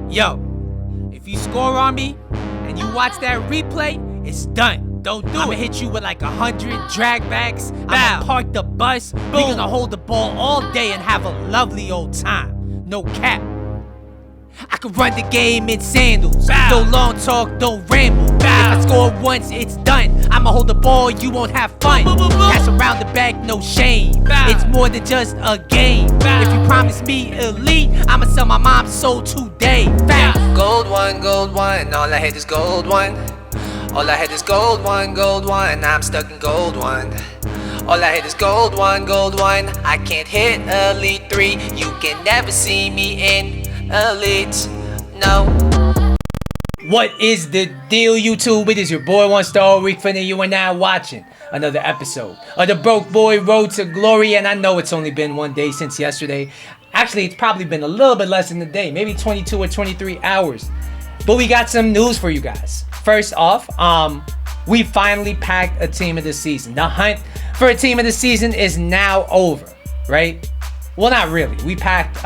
Yo, if you score on me and you watch that replay, it's done. Don't do it. I'ma hit you with like 100 drag backs. I'ma park the bus. Boom. We gonna hold the ball all day and have a lovely old time. No cap. I can run the game in sandals. No long talk, don't ramble. If I score once, it's done. I'ma hold the ball, you won't have fun. Pass around the back, no shame. It's more than just a game. If you promise me elite, I'ma sell my mom's soul today. Gold one, all I had is gold one. All I had is gold one, I'm stuck in gold one. All I had is gold one, I can't hit Elite 3. You can never see me in Elite, no. What is the deal, YouTube? It is your boy 1 Star Week Finna. You are now watching another episode of the Broke Boy Road to Glory. And I know it's only been 1 day since yesterday. Actually, it's probably been a little bit less than a day, maybe 22 or 23 hours. But we got some news for you guys. First off, we finally packed a team of the season. The hunt for a team of the season is now over, right? Well, not really. We packed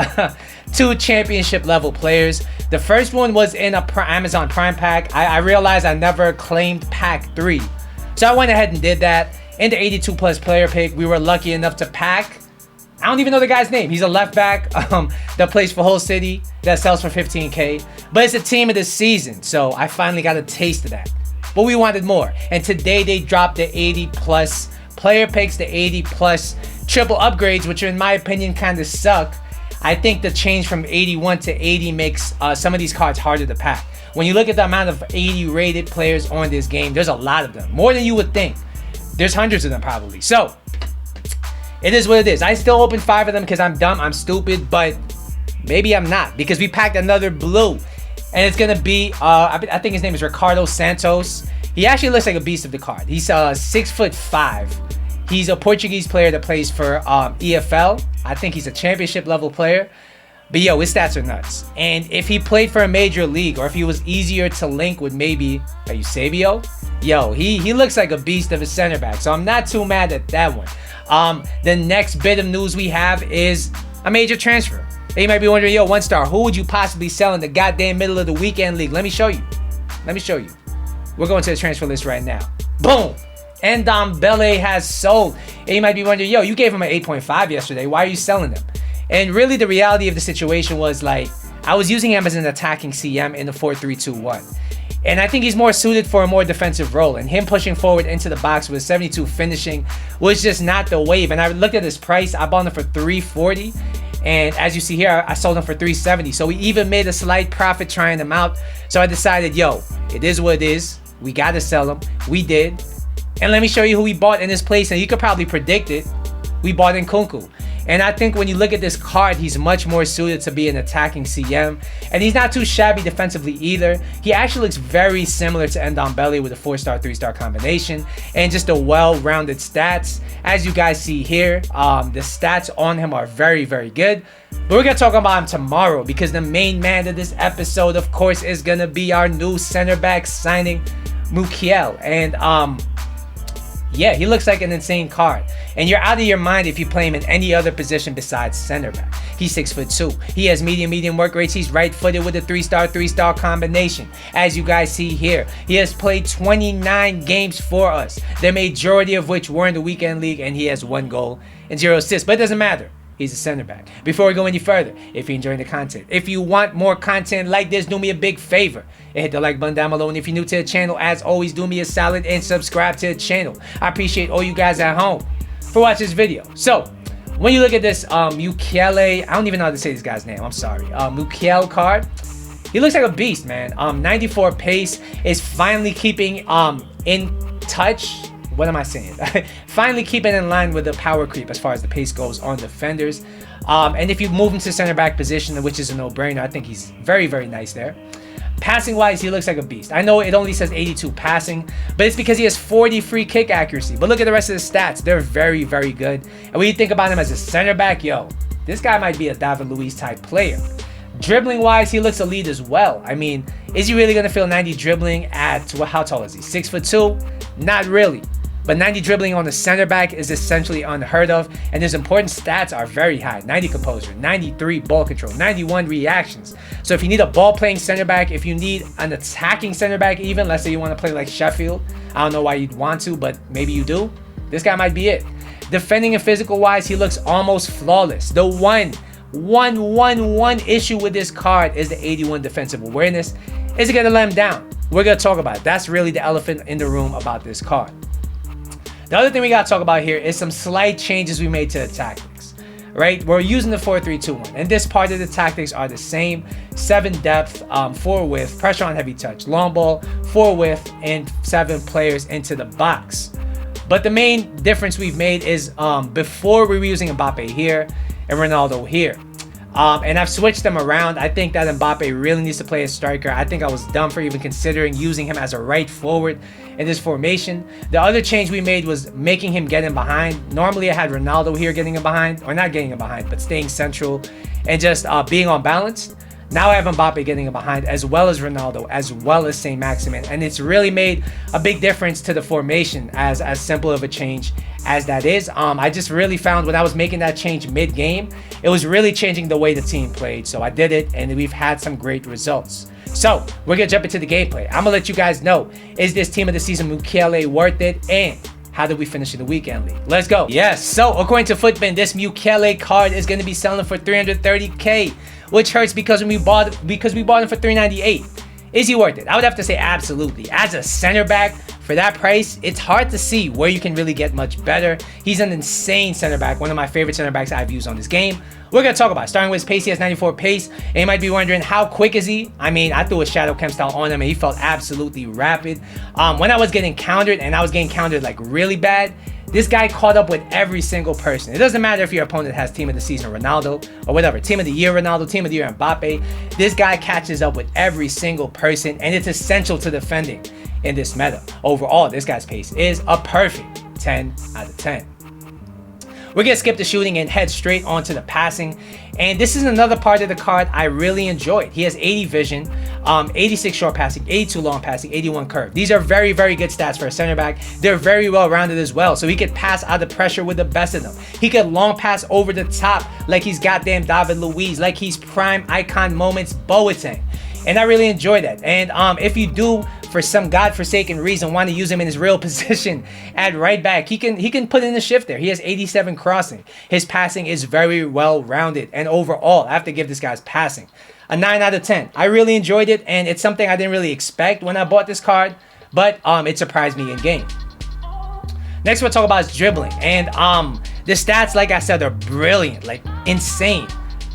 2 championship level players. The first one was in a Amazon Prime pack. I realized I never claimed pack 3. So I went ahead and did that. In the 82 plus player pick, we were lucky enough to pack, I don't even know the guy's name. He's a left back that plays for Hull City, that sells for 15K. But it's a team of the season, so I finally got a taste of that. But we wanted more. And today they dropped the 80 plus player picks, the 80 plus triple upgrades, which in my opinion kind of suck. I think the change from 81 to 80 makes some of these cards harder to pack. When you look at the amount of 80 rated players on this game, there's a lot of them. More than you would think. There's hundreds of them probably. So, it is what it is. I still opened 5 of them because I'm dumb, I'm stupid, but maybe I'm not. Because we packed another blue. And it's going to be, I think his name is Ricardo Santos. He actually looks like a beast of the card. He's 6'5". He's a Portuguese player that plays for EFL. I think he's a championship level player. But yo, his stats are nuts. And if he played for a major league, or if he was easier to link with maybe Eusebio, yo, he looks like a beast of a center back. So I'm not too mad at that one. The next bit of news we have is a major transfer. You might be wondering, yo, 1 Star, who would you possibly sell in the goddamn middle of the weekend league? Let me show you. We're going to the transfer list right now. Boom. Ndombele has sold. And you might be wondering, yo, you gave him an 8.5 yesterday. Why are you selling them? And really the reality of the situation was, like, I was using him as an attacking CM in the 4-3-2-1. And I think he's more suited for a more defensive role. And him pushing forward into the box with 72 finishing was just not the wave. And I looked at his price. I bought him for 340. And as you see here, I sold him for 370. So we even made a slight profit trying him out. So I decided, yo, it is what it is. We got to sell him. We did. And let me show you who we bought in this place. And you could probably predict it. We bought Nkunku. And I think when you look at this card, he's much more suited to be an attacking CM. And he's not too shabby defensively either. He actually looks very similar to Ndombele with a 4-star, 3-star combination. And just a well-rounded stats. As you guys see here, the stats on him are very, very good. But we're going to talk about him tomorrow, because the main man of this episode, of course, is going to be our new center back signing, Mukiele. And yeah, he looks like an insane card. And you're out of your mind if you play him in any other position besides center back. He's 6'2". He has medium work rates. He's right-footed with a 3-star combination. As you guys see here, he has played 29 games for us, the majority of which were in the weekend league, and he has 1 goal and 0 assists. But it doesn't matter. He's a center back. Before we go any further, if you're enjoying the content, if you want more content like this, do me a big favor and hit the like button down below. And if you're new to the channel, as always, do me a solid and subscribe to the channel. I appreciate all you guys at home for watching this video. So, when you look at this Mukiele, I don't even know how to say this guy's name. I'm sorry. Mukiele card. He looks like a beast, man. 94 pace is finally keeping in touch. What am I saying? Finally keeping in line with the power creep as far as the pace goes on defenders. And if you move him to center back position, which is a no-brainer, I think he's very, very nice there. Passing wise, he looks like a beast. I know it only says 82 passing, but it's because he has 40 free kick accuracy. But look at the rest of the stats. They're very, very good. And when you think about him as a center back, yo, this guy might be a David Luiz type player. Dribbling wise, he looks elite as well. I mean, is he really going to feel 90 dribbling at, how tall is he? 6'2"? Not really. But 90 dribbling on the center back is essentially unheard of, and his important stats are very high. 90 composure, 93 ball control, 91 reactions. So if you need a ball playing center back, if you need an attacking center back even, let's say you want to play like Sheffield, I don't know why you'd want to, but maybe you do, this guy might be it. Defending and physical wise, he looks almost flawless. The one issue with this card is the 81 defensive awareness. Is it going to let him down? We're going to talk about it. That's really the elephant in the room about this card. The other thing we got to talk about here is some slight changes we made to the tactics, right? We're using the 4-3-2-1, and this part of the tactics are the same. 7 depth, 4 width, pressure on heavy touch, long ball, 4 width, and 7 players into the box. But the main difference we've made is before we were using Mbappe here and Ronaldo here. And I've switched them around. I think that Mbappe really needs to play as striker. I think I was dumb for even considering using him as a right forward in this formation. The other change we made was making him get in behind. Normally I had Ronaldo here getting in behind, or not getting in behind, but staying central and just being on balance. Now I have Mbappe getting in behind, as well as Ronaldo, as well as St. Maximin. And it's really made a big difference to the formation, as simple of a change as that is. I just really found when I was making that change mid-game, it was really changing the way the team played. So I did it, and we've had some great results. So we're going to jump into the gameplay. I'm going to let you guys know, is this team of the season Mukiele worth it? And how did we finish in the weekend league? Let's go. Yes, so according to Footbin, this Mukiele card is going to be selling for 330k, which hurts because we bought him for 398. Is he worth it? I would have to say absolutely. As a center back, for that price, it's hard to see where you can really get much better. He's an insane center back, one of my favorite center backs I've used on this game. We're going to talk about it. Starting with his pace, he has 94 pace, and you might be wondering, how quick is he? I mean, I threw a shadow chem style on him, and he felt absolutely rapid. When I was getting countered, and I was getting countered like really bad, this guy caught up with every single person. It doesn't matter if your opponent has team of the season Ronaldo or whatever, team of the year Ronaldo, team of the year Mbappe. This guy catches up with every single person, and it's essential to defending in this meta. Overall, this guy's pace is a perfect 10 out of 10. We're going to skip the shooting and head straight onto the passing. And this is another part of the card I really enjoyed. He has 80 vision, 86 short passing, 82 long passing, 81 curve. These are very, very good stats for a center back. They're very well rounded as well. So he could pass out of pressure with the best of them. He could long pass over the top like he's goddamn David Luiz, like he's prime icon moments Boateng. And I really enjoy that. And if you do, for some godforsaken reason, want to use him in his real position at right back, he can put in the shift there. He has 87 crossing. His passing is very well rounded. And overall, I have to give this guy's passing a 9 out of 10. I really enjoyed it, and it's something I didn't really expect when I bought this card, but it surprised me in game. Next, we'll talk about his dribbling. And the stats, like I said, are brilliant, like insane.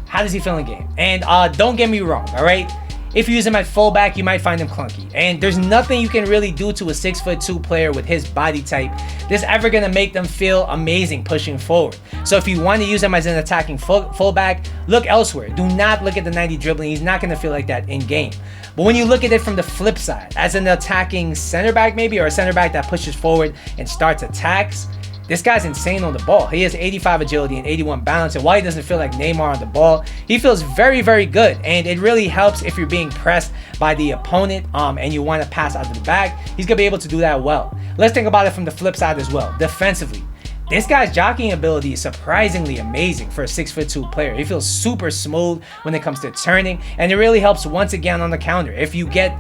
How does he feel in game? And don't get me wrong, all right? If you use him at fullback, you might find him clunky. And there's nothing you can really do to a 6'2" player with his body type that's ever going to make them feel amazing pushing forward. So if you want to use him as an attacking fullback, look elsewhere. Do not look at the 90 dribbling. He's not going to feel like that in game. But when you look at it from the flip side, as an attacking center back maybe, or a center back that pushes forward and starts attacks, this guy's insane on the ball. He has 85 agility and 81 balance, and while he doesn't feel like Neymar on the ball, he feels very, very good. And it really helps if you're being pressed by the opponent and you want to pass out of the back. He's going to be able to do that well. Let's think about it from the flip side as well. Defensively, this guy's jockeying ability is surprisingly amazing for a 6'2" player. He feels super smooth when it comes to turning, and it really helps once again on the counter. If you get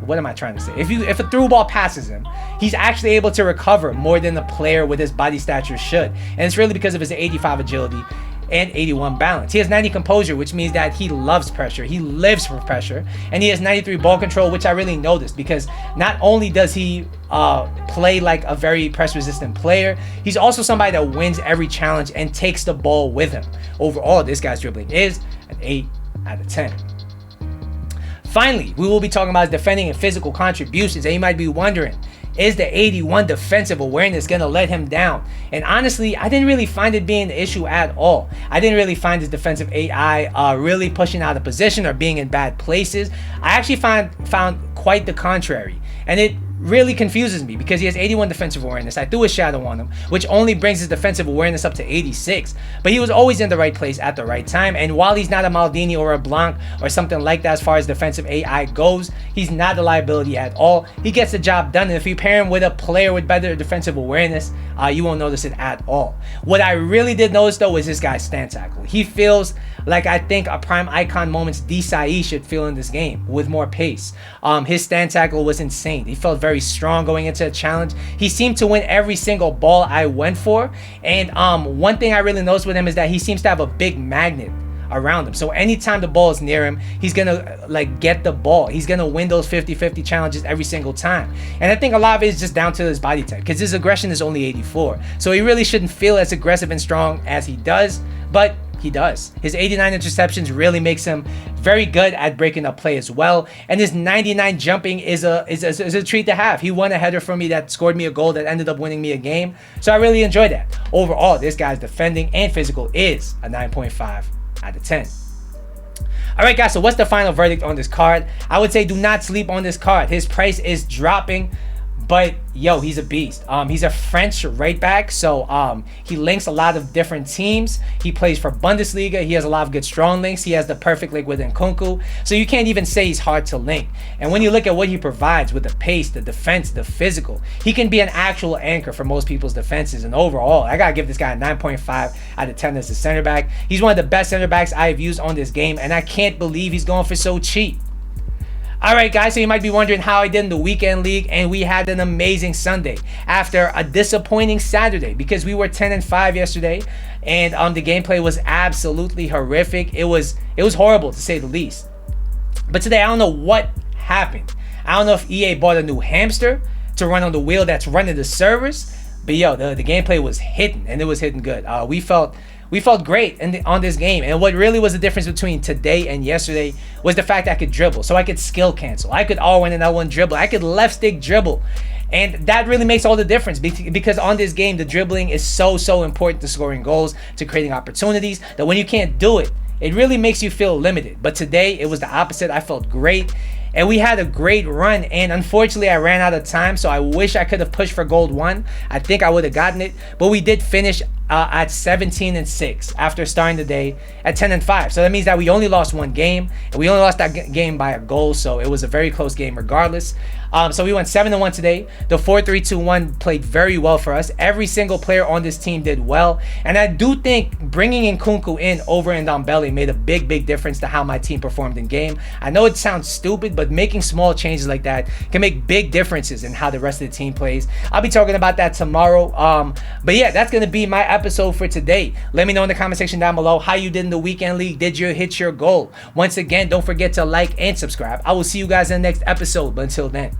what am I trying to say? If a through ball passes him, he's actually able to recover more than the player with his body stature should. And it's really because of his 85 agility and 81 balance. He has 90 composure, which means that he loves pressure. He lives for pressure. And he has 93 ball control, which I really noticed, because not only does he play like a very press resistant player, he's also somebody that wins every challenge and takes the ball with him. Overall, this guy's dribbling is an 8 out of 10. Finally, we will be talking about his defending and physical contributions, and you might be wondering, is the 81 defensive awareness going to let him down? And honestly, I didn't really find it being an issue at all. I didn't really find his defensive AI really pushing out of position or being in bad places. I actually found quite the contrary. And it really confuses me because he has 81 defensive awareness. I threw a shadow on him, which only brings his defensive awareness up to 86. But he was always in the right place at the right time. And while he's not a Maldini or a Blanc or something like that as far as defensive AI goes, he's not a liability at all. He gets the job done. And if you pair him with a player with better defensive awareness, you won't notice it at all. What I really did notice though is this guy's stand tackle. He feels like I think a prime icon moments Desai should feel in this game with more pace. His stand tackle was insane. He felt very strong going into a challenge. He seemed to win every single ball I went for. And one thing I really noticed with him is that he seems to have a big magnet around him. So anytime the ball is near him, he's gonna like get the ball. He's gonna win those 50-50 challenges every single time. And I think a lot of it is just down to his body type because his aggression is only 84. So he really shouldn't feel as aggressive and strong as he does, but he does. His 89 interceptions really makes him very good at breaking up play as well. And his 99 jumping is a treat to have. He won a header for me that scored me a goal that ended up winning me a game. So I really enjoyed that. Overall, this guy's defending and physical is a 9.5 out of 10. All right, guys, so what's the final verdict on this card? I would say do not sleep on this card. His price is dropping, but yo, he's a beast. He's a French right back, so he links a lot of different teams. He plays for Bundesliga. He has a lot of good strong links. He has the perfect link with Nkunku, so you can't even say he's hard to link. And when you look at what he provides with the pace, the defense, the physical, he can be an actual anchor for most people's defenses. And overall, I gotta give this guy a 9.5 out of 10 as a center back. He's one of the best center backs I've used on this game, and I can't believe he's going for so cheap. Alright guys, so you might be wondering how I did in the weekend league, and we had an amazing Sunday after a disappointing Saturday because we were 10-5 yesterday, and the gameplay was absolutely horrific. It was horrible to say the least. But today I don't know what happened. I don't know if EA bought a new hamster to run on the wheel that's running the servers, but yo, the gameplay was hitting, and it was hitting good. We felt great on this game. And what really was the difference between today and yesterday was the fact I could dribble. So I could skill cancel. I could R1 and L1 dribble. I could left stick dribble. And that really makes all the difference because on this game, the dribbling is so important to scoring goals, to creating opportunities, that when you can't do it, it really makes you feel limited. But today, it was the opposite. I felt great. And we had a great run, and unfortunately I ran out of time, so I wish I could have pushed for gold 1. I think I would have gotten it, but we did finish at 17-6 after starting the day at 10-5. So that means that we only lost one game, and we only lost that game by a goal, so it was a very close game regardless. So we went 7-1 today. The 4-3-2-1 played very well for us. Every single player on this team did well, and I do think bringing Nkunku in over Ndombele made a big difference to how my team performed in game. I know it sounds stupid, but making small changes like that can make big differences in how the rest of the team plays. I'll be talking about that tomorrow. But yeah, that's going to be my episode for today. Let me know in the comment section down below how you did in the weekend league. Did you hit your goal? Once again, don't forget to like and subscribe. I will see you guys in the next episode, but until then,